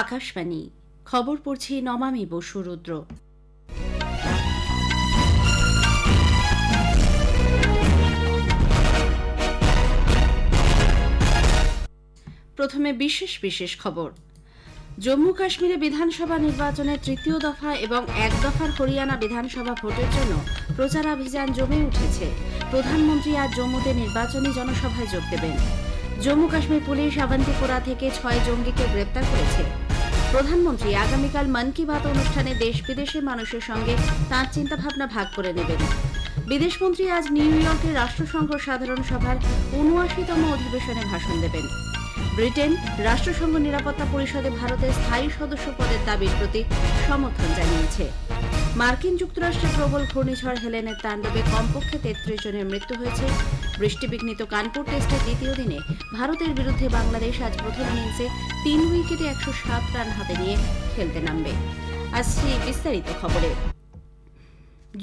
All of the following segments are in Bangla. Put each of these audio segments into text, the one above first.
আকাশবাণী খবর পড়ছি নমামি বসু রুদ্র। প্রথমে বিশেষ খবর। জম্মু কাশ্মীরে বিধানসভা নির্বাচনের তৃতীয় দফা এবং এক দফার হরিয়ানা বিধানসভা ভোটের জন্য প্রচারাভিযান জমে উঠেছে। প্রধানমন্ত্রী আজ জম্মুতে নির্বাচনী জনসভায় যোগ দেবেন। জম্মু কাশ্মীর পুলিশ আভান্তিপোরা থেকে 6 জঙ্গিকে গ্রেপ্তার করেছে। প্রধানমন্ত্রী আগামীকাল মন কি বাত অনুষ্ঠানে দেশ বিদেশের মানুষের সঙ্গে তাঁর চিন্তাভাবনা ভাগ করে নেবেন। বিদেশমন্ত্রী আজ নিউ ইয়র্কের রাষ্ট্রসংঘ সাধারণ সভার ৭৯তম অধিবেশনে ভাষণ দেবেন। ব্রিটেন রাষ্ট্রসংঘ নিরাপত্তা পরিষদে ভারতের স্থায়ী সদস্য পদের দাবির প্রতি সমর্থন জানিয়েছে। মার্কিন যুক্তরাষ্ট্রের প্রবল ঘূর্ণিঝড় হেলেনের তাণ্ডবে কমপক্ষে ৩৩ জনের মৃত্যু হয়েছে। বৃষ্টিবিঘ্নিত কানপুর টেস্টের দ্বিতীয় দিনে ভারতের বিরুদ্ধে বাংলাদেশ আজ প্রথম ইনিংসে ৩ উইকেটে ১০৭ রান হাতে নিয়ে খেলতে নামবে। আসছি বিস্তারিত খবরে।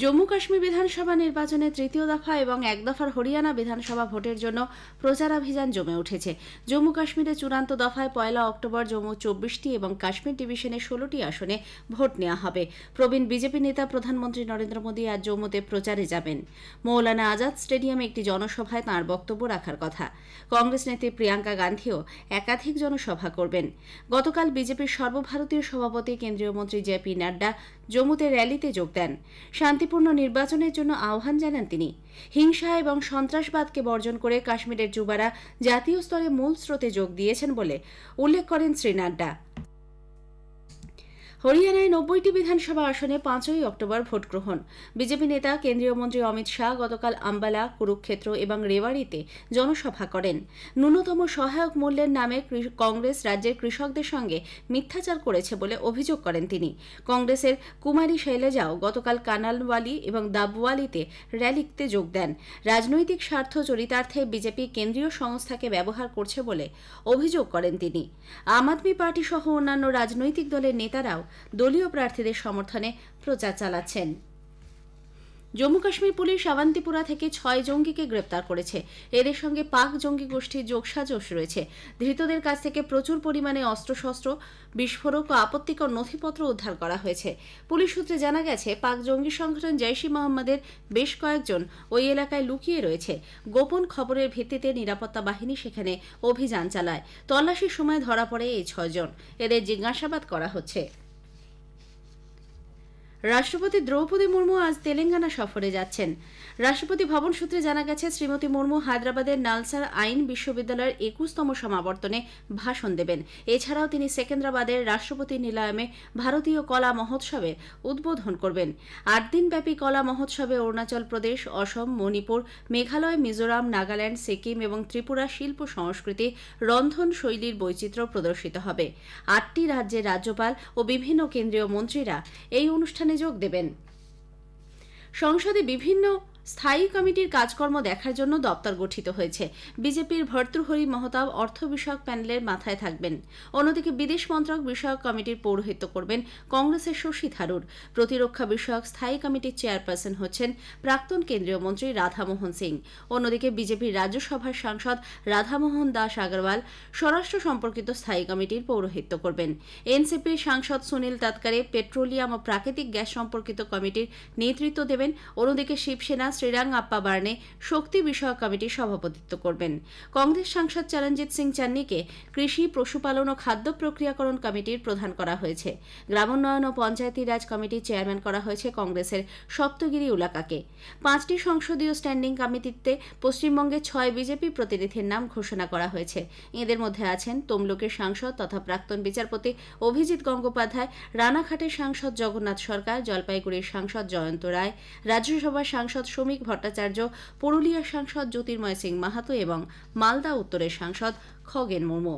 জম্মু কাশ্মীর বিধানসভা নির্বাচনের তৃতীয় দফা এবং এক দফার হরিয়ানা বিধানসভা ভোটের জন্য প্রচারাভিযান জমে উঠেছে। জম্মু কাশ্মীরের চূড়ান্ত দফায় ১ অক্টোবর জম্মু ২৪টি এবং কাশ্মীর ডিভিশনের ১৬টি আসনে ভোট নেওয়া হবে। প্রবীণ বিজেপি নেতা প্রধানমন্ত্রী নরেন্দ্র মোদী আজ জম্মুতে প্রচারে যাবেন। মৌলানা আজাদ স্টেডিয়ামে একটি জনসভায় তাঁর বক্তব্য রাখার কথা। কংগ্রেস নেত্রী প্রিয়াঙ্কা গান্ধীও একাধিক জনসভা করবেন। গতকাল বিজেপির সর্বভারতীয় সভাপতি কেন্দ্রীয় মন্ত্রী জেপি নাড্ডা জম্মুতে র্যালিতে যোগ দেন। শান্তিপূর্ণ নির্বাচনের জন্য আহ্বান জানান তিনি। হিংসা এবং সন্ত্রাসবাদকে বর্জন করে কাশ্মীরের যুবারা জাতীয় স্তরে মূল স্রোতে যোগ দিয়েছেন বলে উল্লেখ করেন শ্রী নাড্ডা। হরিয়ানায় ৯০টি বিধানসভা আসনে ৫ই অক্টোবর ভোট গ্রহণ। বিজেপি নেতা কেন্দ্রীয় মন্ত্রী অমিত শাহ গতকাল আম্বালা, কুরুক্ষেত্র এবং রেওয়াড়িতে জনসভা করেন। ন্যূনতম সহায়ক মূল্যের নামে কংগ্রেস রাজ্যের কৃষকদের সঙ্গে মিথ্যাচার করেছে বলে অভিযোগ করেন তিনি। কংগ্রেসের কুমারী শৈলজাও গতকাল কানালওয়ালি এবং দাবওয়ালিতে র্যালিতে যোগ দেন। রাজনৈতিক স্বার্থ চরিতার্থে বিজেপি কেন্দ্রীয় সংস্থাকে ব্যবহার করছে বলে অভিযোগ করেন তিনি। আম আদমি পার্টি সহ অন্যান্য রাজনৈতিক দলের নেতারাও দলীয় প্রার্থীদের সমর্থনে প্রচার চালাচ্ছেন। জম্মু কাশ্মীর পুলিশ আভান্তিপোরা থেকে 6 জঙ্গিকে গ্রেপ্তার করেছে। এদের সঙ্গে পাক জঙ্গি গোষ্ঠীর যোগসাজশ রয়েছে। ধৃতদের কাছ থেকে প্রচুর পরিমাণে অস্ত্রশস্ত্র, বিস্ফোরক ও আপত্তিকর নথিপত্র উদ্ধার করা হয়েছে। পুলিশ সূত্রে জানা গেছে, পাক জঙ্গি সংগঠন জৈশ-ই মোহাম্মদের বেশ কয়েকজন ওই এলাকায় লুকিয়ে রয়েছে। গোপন খবরের ভিত্তিতে নিরাপত্তা বাহিনী সেখানে অভিযান চালায়। তল্লাশির সময় ধরা পড়ে এই 6 জন। এদের জিজ্ঞাসাবাদ করা হচ্ছে। রাষ্ট্রপতি দ্রৌপদী মুর্মু আজ তেলেঙ্গানা সফরে যাচ্ছেন। রাষ্ট্রপতি ভবন সূত্রে জানা গেছে, শ্রীমতী মুর্মু হায়দ্রাবাদের নালসার আইন বিশ্ববিদ্যালয়ের ২১তম সমাবর্তনে ভাষণ দেবেন। এছাড়াও তিনি সেকেন্দ্রাবাদের রাষ্ট্রপতি নিলয়মে ভারতীয় কলা মহোৎসবে উদ্বোধন করবেন। ৮ দিনব্যাপী কলা মহোৎসবে অরুণাচল প্রদেশ, অসম, মণিপুর, মেঘালয়, মিজোরাম, নাগাল্যান্ড, সিকিম এবং ত্রিপুরা শিল্প সংস্কৃতি, রন্ধন শৈলীর বৈচিত্র্য প্রদর্শিত হবে। ৮টি রাজ্যের রাজ্যপাল ও বিভিন্ন কেন্দ্রীয় মন্ত্রীরা এই অনুষ্ঠানে যোগ দেবেন। সংসদে বিভিন্ন স্থায়ী কমিটির কাজকর্ম দেখার জন্য দপ্তর গঠিত হয়েছে। বিজেপির ভর্তৃহরি মহতাব অর্থ বিষয়ক প্যানেলের মাথায় থাকবেন। অন্যদিকে বিদেশ মন্ত্রক বিষয়ক কমিটির পৌরোহিত্য করবেন কংগ্রেসের শশী থারুর। প্রতিরক্ষা বিষয়ক স্থায়ী কমিটির চেয়ারপারসন হচ্ছেন প্রাক্তন কেন্দ্রীয় মন্ত্রী রাধামোহন সিং। অন্যদিকে বিজেপির রাজ্যসভার সাংসদ রাধামোহন দাস আগরওয়াল স্বরাষ্ট্র সম্পর্কিত স্থায়ী কমিটির পৌরোহিত্য করবেন। এনসিপির সাংসদ সুনীল তাতকারে পেট্রোলিয়াম ও প্রাকৃতিক গ্যাস সম্পর্কিত কমিটির নেতৃত্ব দেবেন। অন্যদিকে শিবসেনা শ্রীরাং আপ্পা বার্নে শক্তি বিষয়ক কমিটির সভাপতিত্ব করবেন। কংগ্রেস সাংসদ চরণজিৎ সিং চান্নিকে কৃষি, পশুপালন ও খাদ্য প্রক্রিয়াকরণ কমিটির প্রধান করা হয়েছে। গ্রামোন্নয়ন ও পঞ্চায়েতি রাজ কমিটির চেয়ারম্যান করা হয়েছে কংগ্রেসের সপ্তগিরি উলাকাকে। 5টি সংসদীয় স্ট্যান্ডিং কমিটিতে পশ্চিমবঙ্গের 6 বিজেপি প্রতিনিধির নাম ঘোষণা করা হয়েছে। এদের মধ্যে আছেন তমলুকের সাংসদ তথা প্রাক্তন বিচারপতি অভিজিৎ গঙ্গোপাধ্যায়, রানাঘাটের সাংসদ জগন্নাথ সরকার, জলপাইগুড়ির সাংসদ জয়ন্ত রায়, রাজ্যসভার সাংসদ শ্রমিক ভট্টাচার্য, পুরুলিয়ার সাংসদ জ্যোতির্ময় সিং মাহাতো এবং মালদা উত্তরের সাংসদ খগেন মুর্মু।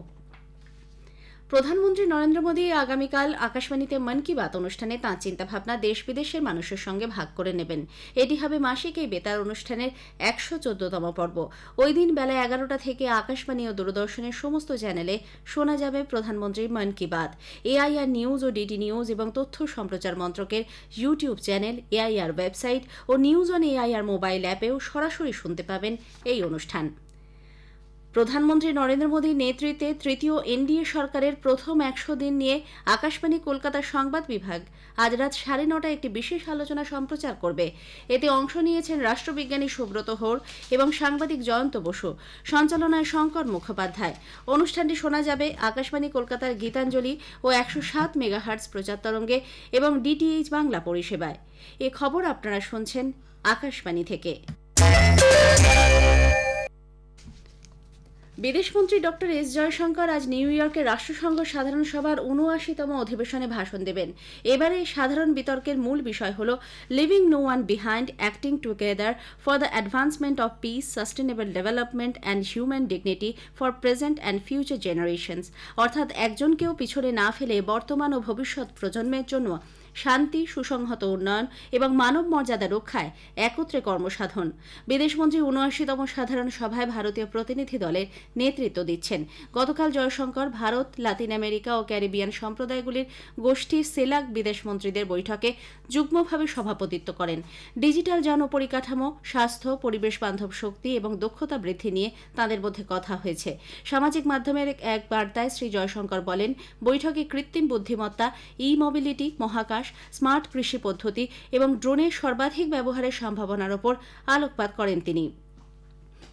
প্রধানমন্ত্রী নরেন্দ্র মোদী আগামীকাল আকাশবাণীতে মন কি বাত অনুষ্ঠানে তাঁর চিন্তাভাবনা দেশ বিদেশের মানুষের সঙ্গে ভাগ করে নেবেন। এটি হবে মাসিক এই বেতার অনুষ্ঠানের ১১৪তম পর্ব। ওই দিন বেলা ১১টা থেকে আকাশবাণী ও দূরদর্শনের সমস্ত চ্যানেলে শোনা যাবে প্রধানমন্ত্রীর মন কি বাত। এআইআর নিউজ ও ডিডি নিউজ এবং তথ্য সম্প্রচার মন্ত্রকের ইউটিউব চ্যানেল, এআইআর ওয়েবসাইট ও নিউজ অন এআইআর মোবাইল অ্যাপেও সরাসরি শুনতে পাবেন এই অনুষ্ঠান। প্রধানমন্ত্রী নরেন্দ্র মোদীর নেতৃত্বে তৃতীয় এনডিএ সরকারের প্রথম ১০০ দিন নিয়ে আকাশবাণী কলকাতার সংবাদ বিভাগ আজ রাত ৯:৩০টায় একটি বিশেষ আলোচনা সম্প্রচার করবে। এতে অংশ নিয়েছেন রাষ্ট্রবিজ্ঞানী সুব্রত হোর এবং সাংবাদিক জয়ন্ত বসু। সঞ্চালনায় শঙ্কর মুখোপাধ্যায়। অনুষ্ঠানটি শোনা যাবে আকাশবাণী কলকাতার গীতাঞ্জলি ও ১০৭ মেগাহার্টজ প্রচার তরঙ্গে এবং ডিটিএইচ বাংলা পরিষেবায়। এ খবর আপনারা শুনছেন আকাশবাণী থেকে। বিদেশমন্ত্রী ডক্টর এস জয়শঙ্কর আজ নিউ ইয়র্কে রাষ্ট্রসংঘ সাধারণ সভার ৭৯তম অধিবেশনে ভাষণ দেবেন। এবারে সাধারণ বিতর্কের মূল বিষয় হল living no one behind, acting together for the advancement of peace, sustainable development and human dignity for present and future generations, অর্থাৎ একজনকেও পিছনে না ফেলে বর্তমান ও ভবিষ্যৎ প্রজন্মের জন্য শান্তি, সুসংহত উন্নয়ন এবং মানব মর্যাদা রক্ষায় একত্রে কর্মসাধন। বিদেশমন্ত্রী ৭৯তম সাধারণ সভায় ভারতীয় প্রতিনিধি দলের নেতৃত্ব দিচ্ছেন। গতকাল জয়শঙ্কর ভারত, লাতিন আমেরিকা ও ক্যারিবিয়ান সম্প্রদায়গুলির গোষ্ঠীর সেলাক বিদেশমন্ত্রীদের বৈঠকে যুগ্মভাবে সভাপতিত্ব করেন। ডিজিটাল জনপরিকাঠামো, স্বাস্থ্য, পরিবেশ বান্ধব শক্তি এবং দক্ষতা বৃদ্ধি নিয়ে তাঁদের মধ্যে কথা হয়েছে। সামাজিক মাধ্যমের এক বার্তায় শ্রী জয়শঙ্কর বলেন, বৈঠকে কৃত্রিম বুদ্ধিমত্তা, ই মোবিলিটি, মহাকাশ, স্মার্ট কৃষি পদ্ধতি এবং ড্রোনের সর্বাধিক ব্যবহারের সম্ভাবনার ওপর আলোকপাত করেন তিনি।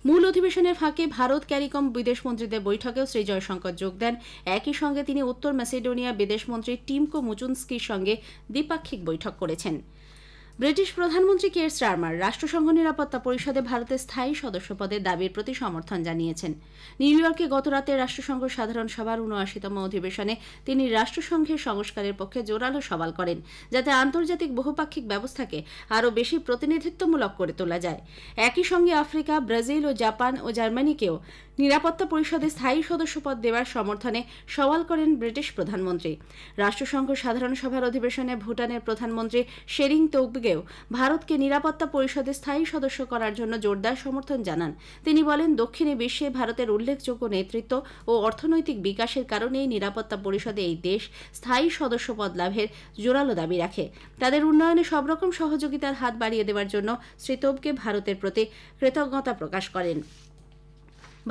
মূল অধিবেশনের ফাঁকে ভারত ক্যারিকম বিদেশমন্ত্রীদের বৈঠকেও শ্রী জয়শঙ্কর যোগ দেন। একই সঙ্গে তিনি উত্তর ম্যাসেডোনিয়া বিদেশমন্ত্রী টিমকো মুচুনস্কির সঙ্গে দ্বিপাক্ষিক বৈঠক করেছেন। ব্রিটিশ প্রধানমন্ত্রী কিয়ার স্টারমার রাষ্ট্রসংঘ নিরাপত্তা পরিষদে ভারতের স্থায়ী সদস্য পদের দাবির প্রতি সমর্থন জানিয়েছেন। নিউ ইয়র্কে গতরাতে রাষ্ট্রসংঘ সাধারণ সভার ৭৯তম অধিবেশনে তিনি রাষ্ট্রসংঘের সংস্কারের পক্ষে জোরালো সওয়াল করেন, যাতে আন্তর্জাতিক বহুপাক্ষিক ব্যবস্থাকে আরও বেশি প্রতিনিধিত্বমূলক করে তোলা যায়। একই সঙ্গে আফ্রিকা, ব্রাজিল ও জাপান ও জার্মানিকেও নিরাপত্তা পরিষদে স্থায়ী সদস্যপদ দেওয়ার সমর্থনে সওয়াল করেন ব্রিটিশ প্রধানমন্ত্রী। রাষ্ট্রসংঘ সাধারণ সভার অধিবেশনে ভুটানের প্রধানমন্ত্রী শেরিং তোবগেও ভারতকে নিরাপত্তা পরিষদে স্থায়ী সদস্য করার জন্য জোরদার সমর্থন জানান। তিনি বলেন, দক্ষিণে বিশ্বে ভারতের উল্লেখযোগ্য নেতৃত্ব ও অর্থনৈতিক বিকাশের কারণেই নিরাপত্তা পরিষদে এই দেশ স্থায়ী সদস্যপদ লাভের জোরালো দাবি রাখে। তাদের উন্নয়নে সব রকম সহযোগিতার হাত বাড়িয়ে দেওয়ার জন্য শ্রী তোবগে ভারতের প্রতি কৃতজ্ঞতা প্রকাশ করেন।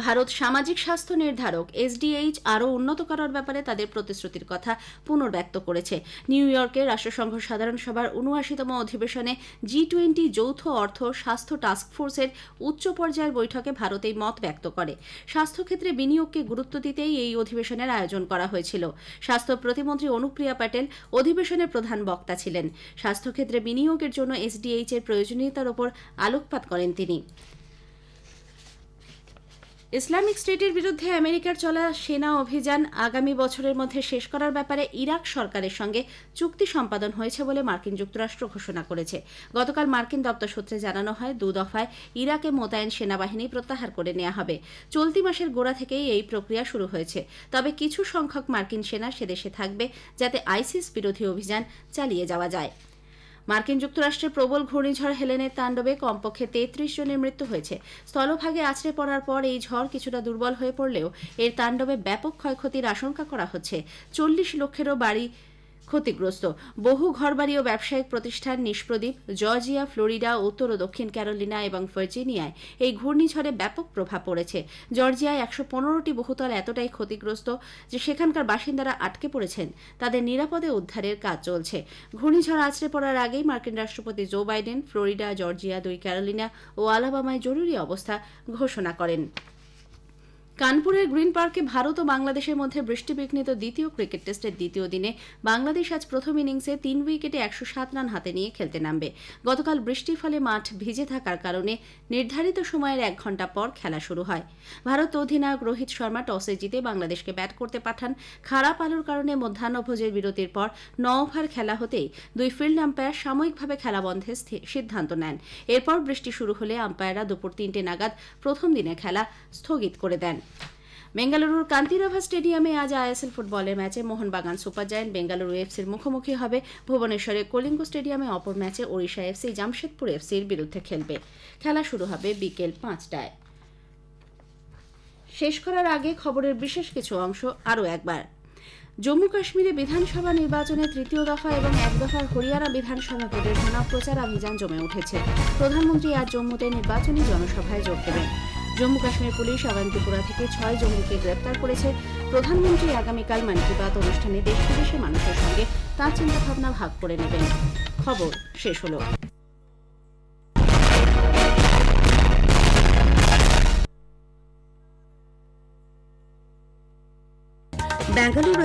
ভারত সামাজিক স্বাস্থ্য নির্ধারক এসডিএইচ আরও উন্নত করার ব্যাপারে তাদের প্রতিশ্রুতির কথা পুনর্ব্যক্ত করেছে। নিউ ইয়র্কে রাষ্ট্রসংঘ সাধারণ সভার ৭৯তম অধিবেশনে G20 যৌথ অর্থ স্বাস্থ্য টাস্কফোর্সের উচ্চ পর্যায়ের বৈঠকে ভারত এই মত ব্যক্ত করে। স্বাস্থ্যক্ষেত্রে বিনিয়োগকে গুরুত্ব দিতেই এই অধিবেশনের আয়োজন করা হয়েছিল। স্বাস্থ্য প্রতিমন্ত্রী অনুপ্রিয়া প্যাটেল অধিবেশনের প্রধান বক্তা ছিলেন। স্বাস্থ্যক্ষেত্রে বিনিয়োগের জন্য এসডিএইচ এর প্রয়োজনীয়তার ওপর আলোকপাত করেন তিনি। ইসলামিক স্টেটের বিরুদ্ধে আমেরিকার চলা সেনা অভিযান আগামী বছরের মধ্যে শেষ করার ব্যাপারে ইরাক সরকারের সঙ্গে চুক্তি সম্পাদন হয়েছে বলে মার্কিন যুক্তরাষ্ট্র ঘোষণা করেছে। গতকাল মার্কিন দপ্তর সূত্রে জানানো হয়, ২ দফায় ইরাকে মোতায়েন সেনাবাহিনী প্রত্যাহার করে নেওয়া হবে। চলতি মাসের গোড়া থেকেই এই প্রক্রিয়া শুরু হয়েছে। তবে কিছু সংখ্যক মার্কিন সেনা সেদেশে থাকবে, যাতে আইসিস বিরোধী অভিযান চালিয়ে যাওয়া যায়। মার্কিন যুক্তরাষ্ট্রের প্রবল ঘূর্ণিঝড় হেলেনের তাণ্ডবে কমপক্ষে ৩৩ জনের মৃত্যু হয়েছে। স্থলভাগে আছড়ে পড়ার পর এই ঝড় কিছুটা দুর্বল হয়ে পড়লেও এর তাণ্ডবে ব্যাপক ক্ষয়ক্ষতির আশঙ্কা করা হচ্ছে। ৪০ লক্ষেরও বাড়ি ক্ষতিগ্রস্ত। বহু ঘরবাড়ি ও ব্যবসায়িক প্রতিষ্ঠান নিষ্প্রদীপ। জর্জিয়া, ফ্লোরিডা, উত্তর ও দক্ষিণ ক্যারোলিনা এবং ভার্জিনিয়ায় এই ঘূর্ণিঝড়ে ব্যাপক প্রভাব পড়েছে। জর্জিয়ায় ১১৫টি বহুতল এতটাই ক্ষতিগ্রস্ত যে সেখানকার বাসিন্দারা আটকে পড়েছেন। তাদের নিরাপদে উদ্ধারের কাজ চলছে। ঘূর্ণিঝড় আছড়ে পড়ার আগেই মার্কিন রাষ্ট্রপতি Joe Biden Florida, Georgia, ২ Carolina ও আলাবামায় জরুরি অবস্থা ঘোষণা করেন। কানপুরের গ্রিন পার্কে ভারত ও বাংলাদেশের মধ্যে বৃষ্টিবিঘ্নিত দ্বিতীয় ক্রিকেট টেস্টের দ্বিতীয় দিনে বাংলাদেশ আজ প্রথম ইনিংসে ৩ উইকেটে ১০৭ রান হাতে নিয়ে খেলতে নামবে। গতকাল বৃষ্টির ফলে মাঠ ভিজে থাকার কারণে নির্ধারিত সময়ের ১ ঘণ্টা পর খেলা শুরু হয়। ভারত অধিনায়ক রোহিত শর্মা টসে জিতে বাংলাদেশকে ব্যাট করতে পাঠান। খারাপ আলোর কারণে মধ্যাহ্নভোজের বিরতির পর ৯ ওভার খেলা হতেই ২ ফিল্ড আম্পায়ার সাময়িকভাবে খেলা বন্ধের সিদ্ধান্ত নেন। এরপর বৃষ্টি শুরু হলে আম্পায়াররা দুপুর ৩টে নাগাদ প্রথম দিনের খেলা স্থগিত করে দেন। বেঙ্গালুরুর কান্তিরাভা স্টেডিয়ামে আজ আইএসএল ফুটবলের ম্যাচে মোহনবাগান সুপার জায়ান্ট বেঙ্গালুরু এফসির মুখোমুখি হবে। ভুবনেশ্বরের কলিঙ্গ স্টেডিয়ামে অপর ম্যাচে ওড়িশা এফসি জামশেদপুর এফসির বিরুদ্ধে খেলবে। খেলা শুরু হবে বিকেল ৫টায়। শেষ করার আগে খবরের বিশেষ কিছু অংশ আরও একবার। জম্মু কাশ্মীরে বিধানসভা নির্বাচনের তৃতীয় দফা এবং ১ দফার হরিয়ানা বিধানসভা ভোটের জন্য প্রচার অভিযান জমে উঠেছে। প্রধানমন্ত্রী আজ জম্মুতে নির্বাচনী জনসভায় যোগ দেবেন। জম্মু কাশ্মীর পুলিশ আওয়ান্তিপুরা থেকে 6 জঙ্গিকে গ্রেপ্তার করেছে। প্রধানমন্ত্রী আগামীকাল মন কি বাত অনুষ্ঠানে দেশ বিদেশের মানুষের সঙ্গে তাঁর চিন্তাভাবনা ভাগ করে নেবেন। খবর শেষ হলো। বেঙ্গালুরু